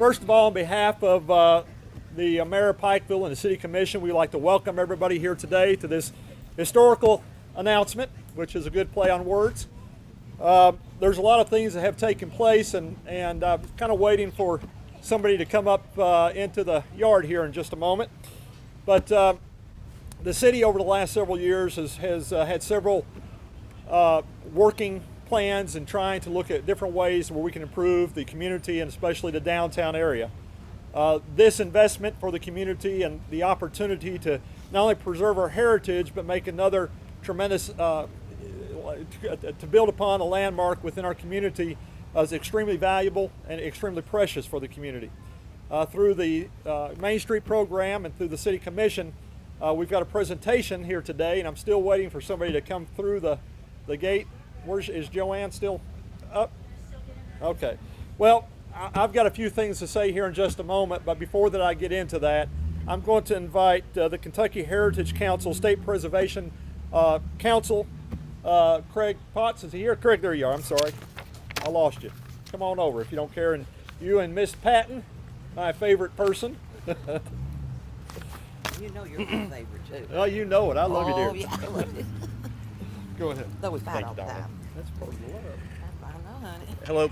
First of all, on behalf of the Mayor of Pikeville and the City Commission, we'd like to welcome everybody here today to this historical announcement, which is a good play on words. There's a lot of things that have taken place, and I'm kind of waiting for somebody to come up into the yard here in just a moment. But the city over the last several years has had several working plans and trying to look at different ways where we can improve the community and especially the downtown area. This investment for the community and the opportunity to not only preserve our heritage but make another tremendous, to build upon a landmark within our community is extremely valuable and extremely precious for the community. Through the Main Street program and through the City Commission, we've got a presentation here today, and I'm still waiting for somebody to come through the gate. Is Joanne still up? Okay. Well, I've got a few things to say here in just a moment, but before that I get into that, I'm going to invite the Kentucky Heritage Council State Preservation Council, Craig Potts. Is he here? Craig, there you are. I'm sorry. I lost you. Come on over if you don't care. And you and Miss Patton, my favorite person. You know you're my favorite too. Oh, you know it. I love you, dear. Oh, yeah, I love you. Go ahead. That was bad Thank all you, the darling. time. That's part of the love. I know, honey.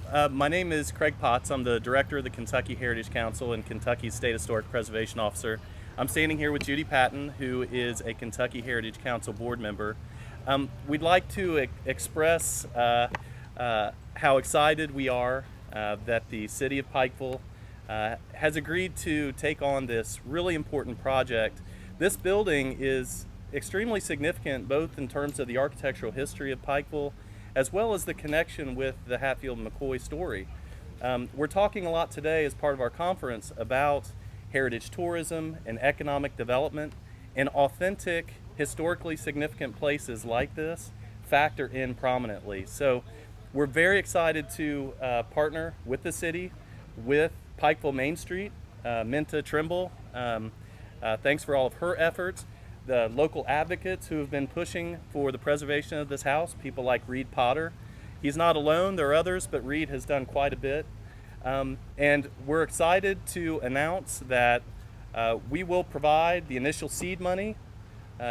Hello, my name is Craig Potts. I'm the director of the Kentucky Heritage Council and Kentucky's State Historic Preservation Officer. I'm standing here with Judy Patton, who is a Kentucky Heritage Council board member. We'd like to express how excited we are that the City of Pikeville has agreed to take on this really important project. This building is extremely significant both in terms of the architectural history of Pikeville as well as the connection with the Hatfield-McCoy story. We're talking a lot today as part of our conference about heritage tourism and economic development, and authentic, historically significant places like this factor in prominently. So we're very excited to partner with the city, with Pikeville Main Street, Minta Trimble. Thanks for all of her efforts. The local advocates who have been pushing for the preservation of this house, people like Reed Potter. He's not alone, there are others, but Reed has done quite a bit. And we're excited to announce that we will provide the initial seed money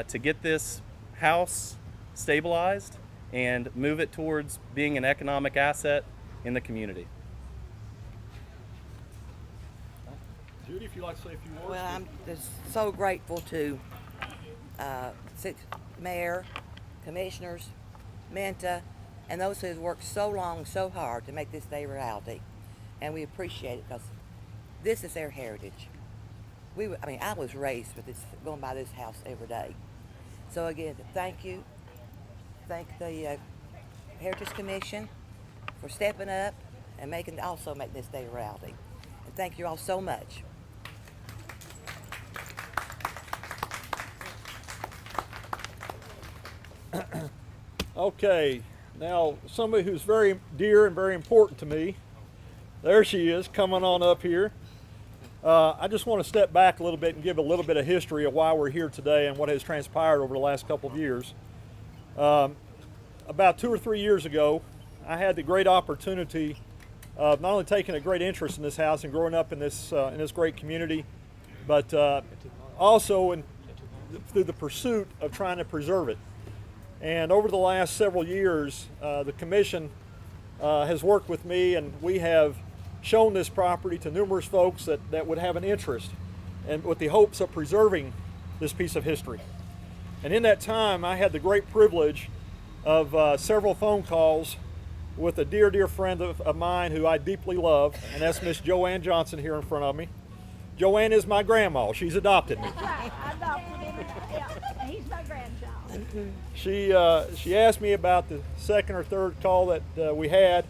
to get this house stabilized and move it towards being an economic asset in the community. Judy, if you'd like to say a few words. Well, I'm just so grateful to Mayor, Commissioners, Minta, and those who have worked so long, so hard to make this day a reality. And we appreciate it because this is their heritage. I was raised with this, going by this house every day. So again, thank you. Thank the Heritage Commission for stepping up and also make this day a reality. And thank you all so much. Okay, now somebody who's very dear and very important to me, there she is coming on up here. I just want to step back a little bit and give a little bit of history of why we're here today and what has transpired over the last couple of years. About 2 or 3 years ago, I had the great opportunity of not only taking a great interest in this house and growing up in this great community, but also through the pursuit of trying to preserve it. And over the last several years, the commission has worked with me, and we have shown this property to numerous folks that would have an interest, and with the hopes of preserving this piece of history. And in that time, I had the great privilege of several phone calls with a dear, dear friend of mine who I deeply love, and that's Miss Joanne Johnson here in front of me. Joanne is my grandma. She's adopted me. That's right. I adopted him. Yeah, he's my grandchild. She asked me about the second or third call that we had,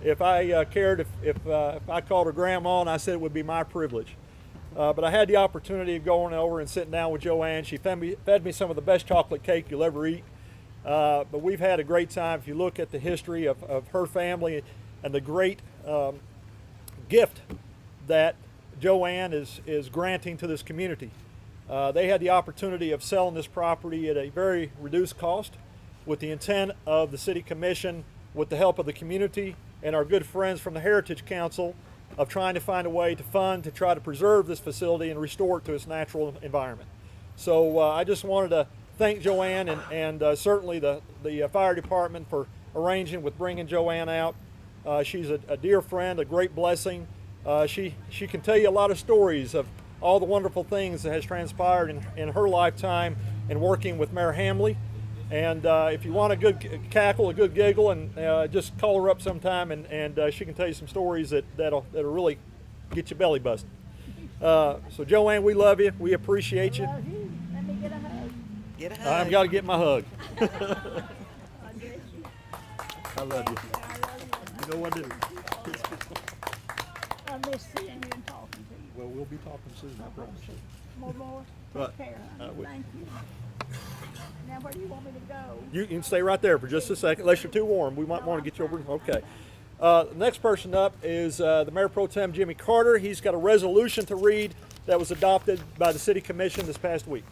if I cared if I called her grandma, and I said it would be my privilege. But I had the opportunity of going over and sitting down with Joanne. She fed me some of the best chocolate cake you'll ever eat. But we've had a great time. If you look at the history of her family and the great gift that Joanne is granting to this community. They had the opportunity of selling this property at a very reduced cost with the intent of the City Commission, with the help of the community and our good friends from the Heritage Council, of trying to find a way to fund to try to preserve this facility and restore it to its natural environment. So I just wanted to thank Joanne and certainly the fire department for arranging with bringing Joanne out. She's a dear friend, a great blessing. She can tell you a lot of stories of all the wonderful things that has transpired in her lifetime in working with Mayor Hamley. And if you want a good cackle, a good giggle, and just call her up sometime, and she can tell you some stories that'll really get your belly busted. So Joanne, we love you. We appreciate you. Love you. Let me get a hug. Get a hug. I've got to get my hug. God bless you. I love you. I love You know I do. you. I miss seeing you and talking to you. Well, we'll be talking soon, I promise you. More. Right. Take care, honey. we- Thank you. Now, where do you want me to go? You can stay right there for just a second, unless you're too warm. We might want to get you over. Okay. The next person up is the Mayor Pro Tem Jimmy Carter. He's got a resolution to read that was adopted by the City Commission this past week.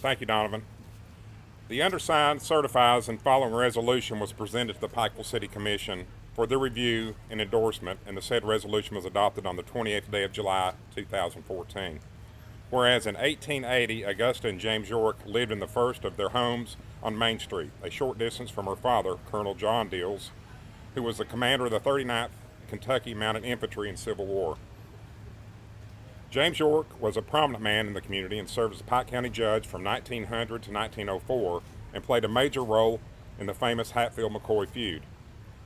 Thank you, Donovan. The undersigned certifies and following resolution was presented to the Pikeville City Commission for their review and endorsement, and the said resolution was adopted on the 28th day of July 2014. Whereas in 1880, Augusta and James York lived in the first of their homes on Main Street, a short distance from her father, Colonel John Deals, who was the commander of the 39th Kentucky Mounted Infantry in Civil War. James York was a prominent man in the community and served as a Pike County judge from 1900 to 1904 and played a major role in the famous Hatfield-McCoy feud.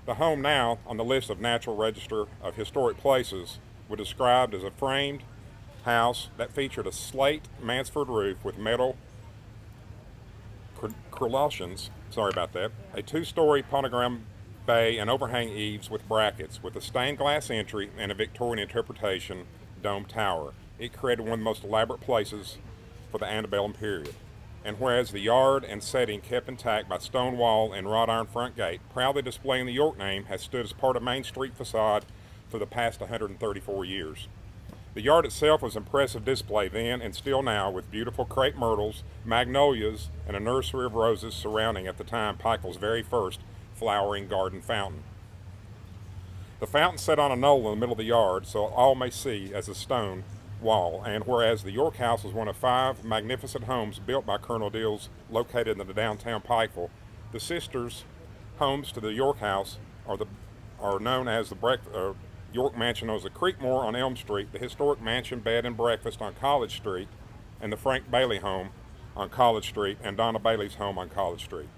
The home now on the list of National Register of Historic Places was described as a framed house that featured a slate Mansford roof with metal crenellations, a two-story polygram bay and overhang eaves with brackets, with a stained glass entry and a Victorian interpretation dome tower. It created one of the most elaborate places for the antebellum period. And whereas the yard and setting kept intact by stone wall and wrought iron front gate, proudly displaying the York name, has stood as part of Main Street facade for the past 134 years. The yard itself was impressive display then and still now, with beautiful crepe myrtles, magnolias, and a nursery of roses surrounding at the time Pikeville's very first flowering garden fountain. The fountain sat on a knoll in the middle of the yard, so all may see as a stone wall, and whereas the York House was one of 5 magnificent homes built by Colonel Deals located in the downtown Pikeville, the sisters' homes to the York House are known as the York Mansion known as the Creekmore on Elm Street, the historic Mansion Bed and Breakfast on College Street, and the Frank Bailey home on College Street, and Donna Bailey's home on College Street.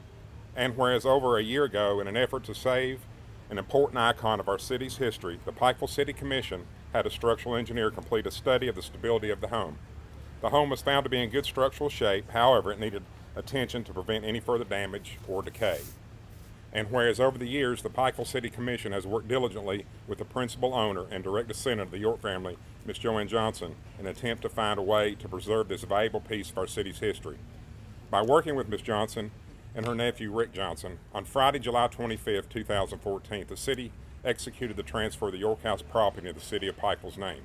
And whereas over a year ago, in an effort to save an important icon of our city's history, the Pikeville City Commission had a structural engineer complete a study of the stability of the home. The home was found to be in good structural shape, however, it needed attention to prevent any further damage or decay. And whereas over the years, the Pikeville City Commission has worked diligently with the principal owner and direct descendant of the York family, Miss Joanne Johnson, in an attempt to find a way to preserve this valuable piece of our city's history. By working with Miss Johnson and her nephew Rick Johnson, on Friday, July 25, 2014, the city executed the transfer of the York House property to the city of Pikeville's name.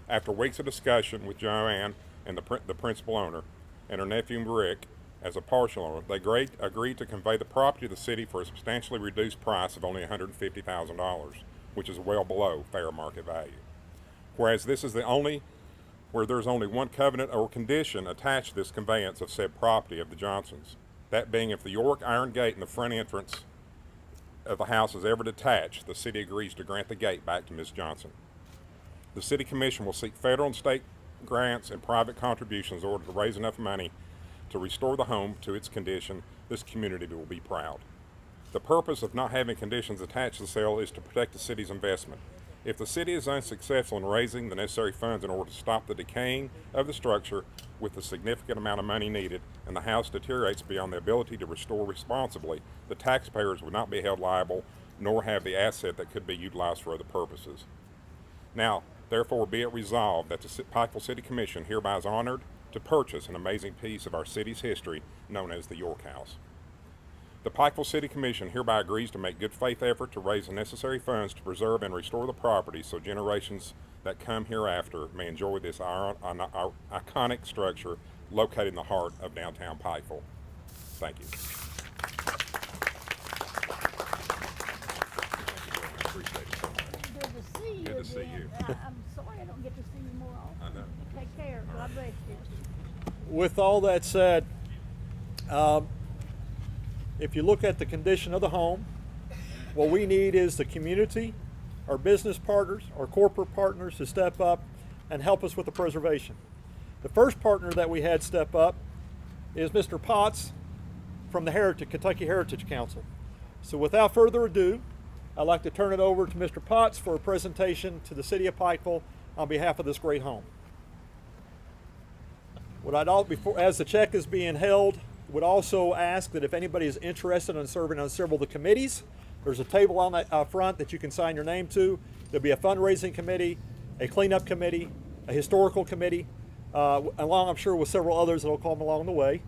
After weeks of discussion with Joanne and the principal owner and her nephew Rick as a partial owner, they agreed to convey the property to the city for a substantially reduced price of only $150,000, which is well below fair market value. Whereas this is where there's only one covenant or condition attached to this conveyance of said property of the Johnsons. That being, if the York iron gate in the front entrance of the house is ever detached, the city agrees to grant the gate back to Ms. Johnson. The City Commission will seek federal and state grants and private contributions in order to raise enough money to restore the home to its condition. This community will be proud. The purpose of not having conditions attached to the sale is to protect the city's investment. If the city is unsuccessful in raising the necessary funds in order to stop the decaying of the structure with the significant amount of money needed, and the house deteriorates beyond the ability to restore responsibly, the taxpayers would not be held liable, nor have the asset that could be utilized for other purposes. Now, therefore, be it resolved that the Pikeville City Commission hereby is honored to purchase an amazing piece of our city's history known as the York House. The Pikeville City Commission hereby agrees to make good faith effort to raise the necessary funds to preserve and restore the property so generations that come hereafter may enjoy this iconic structure located in the heart of downtown Pikeville. Thank you. with all that said, if you look at the condition of the home, what we need is the community, our business partners, our corporate partners to step up and help us with the preservation. The first partner that we had step up is Mr. Potts from the Kentucky Heritage Council. So without further ado, I'd like to turn it over to Mr. Potts for a presentation to the City of Pikeville on behalf of this great home. As the check is being held, would also ask that if anybody is interested in serving on several of the committees, there's a table on that front that you can sign your name to. There'll be a fundraising committee, a cleanup committee, a historical committee, along I'm sure with several others that will come along the way.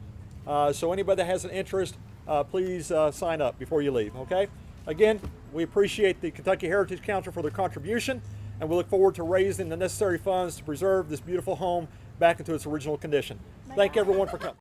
So anybody that has an interest, please sign up before you leave, okay? Again, we appreciate the Kentucky Heritage Council for their contribution, and we look forward to raising the necessary funds to preserve this beautiful home back into its original condition. Thank everyone for coming.